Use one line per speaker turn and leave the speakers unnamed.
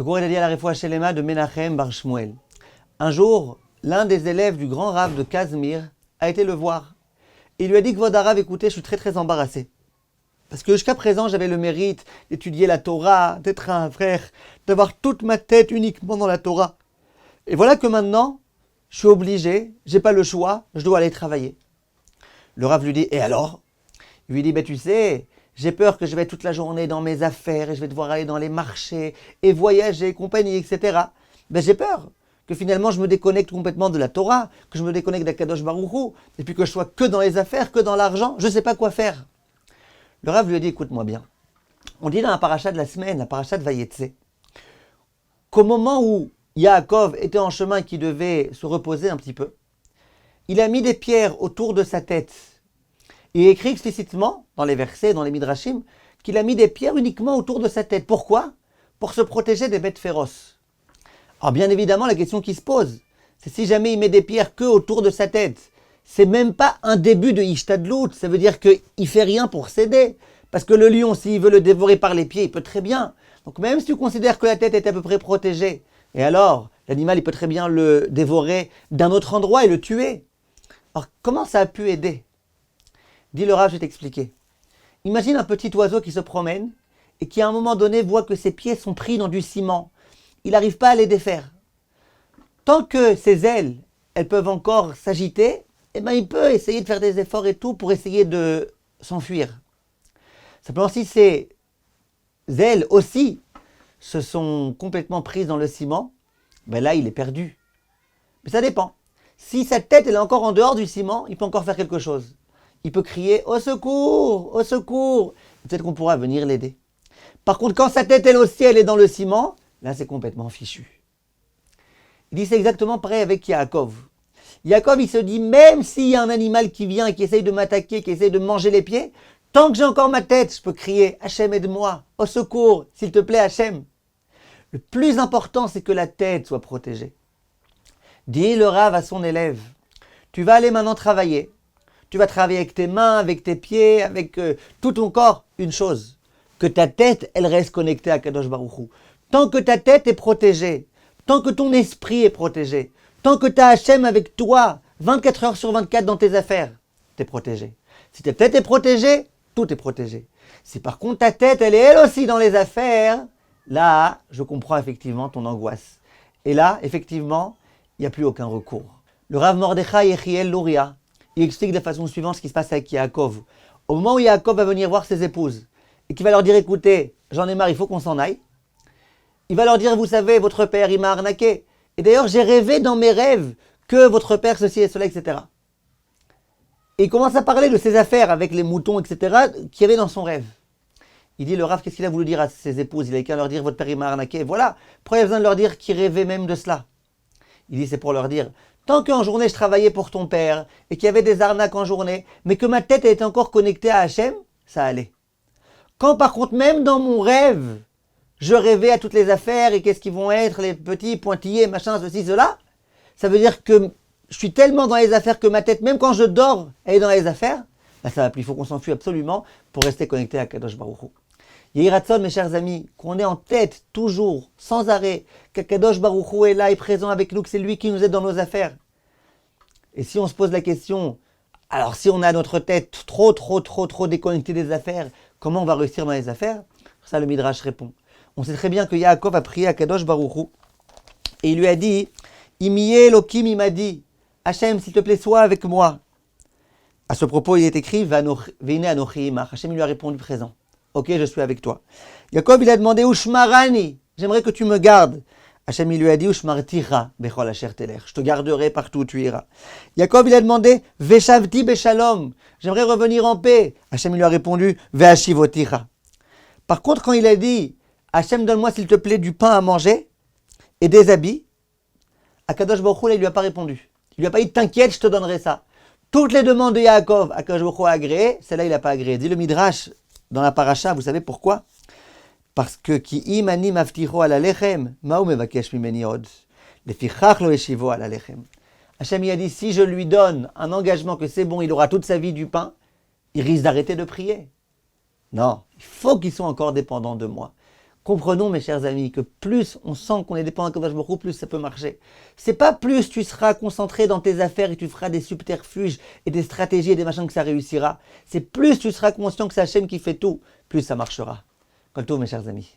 Ce cours, il a dit à la Refoua Shelema de Menachem Bar Shmuel. Un jour, l'un des élèves du grand Rav de Kazmir a été le voir. Il lui a dit que Kvod Harav, écoutez, je suis très très embarrassé. Parce que jusqu'à présent, j'avais le mérite d'étudier la Torah, d'être un frère, d'avoir toute ma tête uniquement dans la Torah. Et voilà que maintenant, je suis obligé, j'ai pas le choix, je dois aller travailler. Le Rav lui dit, et alors? Il lui dit, tu sais, j'ai peur que je vais être toute la journée dans mes affaires et je vais devoir aller dans les marchés et voyager et compagnie, etc. J'ai peur que finalement je me déconnecte complètement de la Torah, que je me déconnecte d'Akadosh Baruch Hu, et puis que je sois que dans les affaires, que dans l'argent, je ne sais pas quoi faire. Le Rav lui a dit, écoute-moi bien. On dit dans la paracha de la semaine, la paracha de Vayetse, qu'au moment où Yaakov était en chemin qui devait se reposer un petit peu, il a mis des pierres autour de sa tête. Il est écrit explicitement, dans les versets, dans les midrashim, qu'il a mis des pierres uniquement autour de sa tête. Pourquoi? Pour se protéger des bêtes féroces. Alors bien évidemment, la question qui se pose, c'est si jamais il met des pierres que autour de sa tête, c'est même pas un début de Ishtadlout, ça veut dire qu'il ne fait rien pour céder. Parce que le lion, s'il veut le dévorer par les pieds, il peut très bien. Donc même si tu considères que la tête est à peu près protégée, et alors, l'animal, il peut très bien le dévorer d'un autre endroit et le tuer. Alors comment ça a pu aider? Dis le Rav, je vais t'expliquer. Imagine un petit oiseau qui se promène et qui à un moment donné voit que ses pieds sont pris dans du ciment. Il n'arrive pas à les défaire. Tant que ses ailes, elles peuvent encore s'agiter, il peut essayer de faire des efforts et tout pour essayer de s'enfuir. Simplement si ses ailes aussi se sont complètement prises dans le ciment, là il est perdu. Mais ça dépend. Si sa tête elle est encore en dehors du ciment, il peut encore faire quelque chose. Il peut crier « Au secours! Au secours !» Peut-être qu'on pourra venir l'aider. Par contre, quand sa tête, elle aussi, elle est dans le ciment, là, c'est complètement fichu. Il dit c'est exactement pareil avec Yaakov. Yaakov, il se dit, même s'il y a un animal qui vient et qui essaye de m'attaquer, qui essaye de me manger les pieds, tant que j'ai encore ma tête, je peux crier « Hachem, aide-moi! Au secours! S'il te plaît, Hachem !» Le plus important, c'est que la tête soit protégée. Dit le Rav à son élève, tu vas aller maintenant travailler. Tu vas travailler avec tes mains, avec tes pieds, avec tout ton corps. Une chose, que ta tête, elle reste connectée à Kadosh Baruch Hu. Tant que ta tête est protégée, tant que ton esprit est protégé, tant que tu as Hachem avec toi, 24 heures sur 24 dans tes affaires, tu es protégé. Si ta tête est protégée, tout est protégé. Si par contre ta tête, elle est elle aussi dans les affaires, là, je comprends effectivement ton angoisse. Et là, effectivement, il n'y a plus aucun recours. Le Rav Mordechai Yechiel Luria, il explique de la façon suivante ce qui se passe avec Yaakov. Au moment où Yaakov va venir voir ses épouses et qu'il va leur dire, écoutez, j'en ai marre, il faut qu'on s'en aille. Il va leur dire, vous savez, votre père, il m'a arnaqué. Et d'ailleurs, j'ai rêvé dans mes rêves que votre père, ceci et cela, etc. Et il commence à parler de ses affaires avec les moutons, etc., qu'il y avait dans son rêve. Il dit, le Rav, qu'est-ce qu'il a voulu dire à ses épouses? Il a qu'à leur dire, votre père, il m'a arnaqué. Voilà. Pourquoi il a besoin de leur dire qu'il rêvait même de cela? Il dit, c'est pour leur dire, tant qu'en journée je travaillais pour ton père et qu'il y avait des arnaques en journée, mais que ma tête était encore connectée à Hachem, ça allait. Quand par contre, même dans mon rêve, je rêvais à toutes les affaires et qu'est-ce qu'ils vont être, les petits pointillés, machin, ceci, cela, ça veut dire que je suis tellement dans les affaires que ma tête, même quand je dors, elle est dans les affaires, là ça va plus, il faut qu'on s'enfuit absolument pour rester connecté à Kadosh Baruch Hu. Yehi Ratzon, mes chers amis, qu'on ait en tête toujours, sans arrêt, qu'Akadosh Baruch Hu est là et présent avec nous, que c'est lui qui nous aide dans nos affaires. Et si on se pose la question, alors si on a notre tête trop déconnectée des affaires, comment on va réussir dans les affaires? Ça, le Midrash répond. On sait très bien que Yaakov a prié à Kadosh Baruch Hu et il lui a dit, Imiye Elokim, il m'a dit, Hachem, s'il te plaît, sois avec moi. À ce propos, il est écrit, Veine Anochi imach. Hachem lui a répondu présent. Ok, je suis avec toi. Yaakov, il a demandé, Ushmarani, j'aimerais que tu me gardes. Hachem, il lui a dit, Ushmarticha, bechol asher telech, je te garderai partout où tu iras. Yaakov, il a demandé, Veshavti beshalom, j'aimerais revenir en paix. Hachem, il lui a répondu, Veashivoticha. Par contre, quand il a dit, Hachem, donne-moi s'il te plaît du pain à manger et des habits, Akadosh Baruch Hu, il ne lui a pas répondu. Il lui a pas dit, t'inquiète, je te donnerai ça. Toutes les demandes de Yaakov, Akadosh Baruch Hu a agréé, celle-là, il n'a pas agréé. Dit le Midrash, dans la paracha, vous savez pourquoi? Parce que ki imani mafticho ala lechem, ma'u mevakesh mimeni od. Lefichach lo yeshivo ala lechem. Hachem, il a dit, si je lui donne un engagement que c'est bon, il aura toute sa vie du pain, il risque d'arrêter de prier. Non, il faut qu'ils soient encore dépendants de moi. Comprenons, mes chers amis, que plus on sent qu'on est dépendant de Kadosh Baruch Hu, plus ça peut marcher. C'est pas plus tu seras concentré dans tes affaires et tu feras des subterfuges et des stratégies et des machins que ça réussira. C'est plus tu seras conscient que c'est Hachem qui fait tout, plus ça marchera. Kol tov, mes chers amis.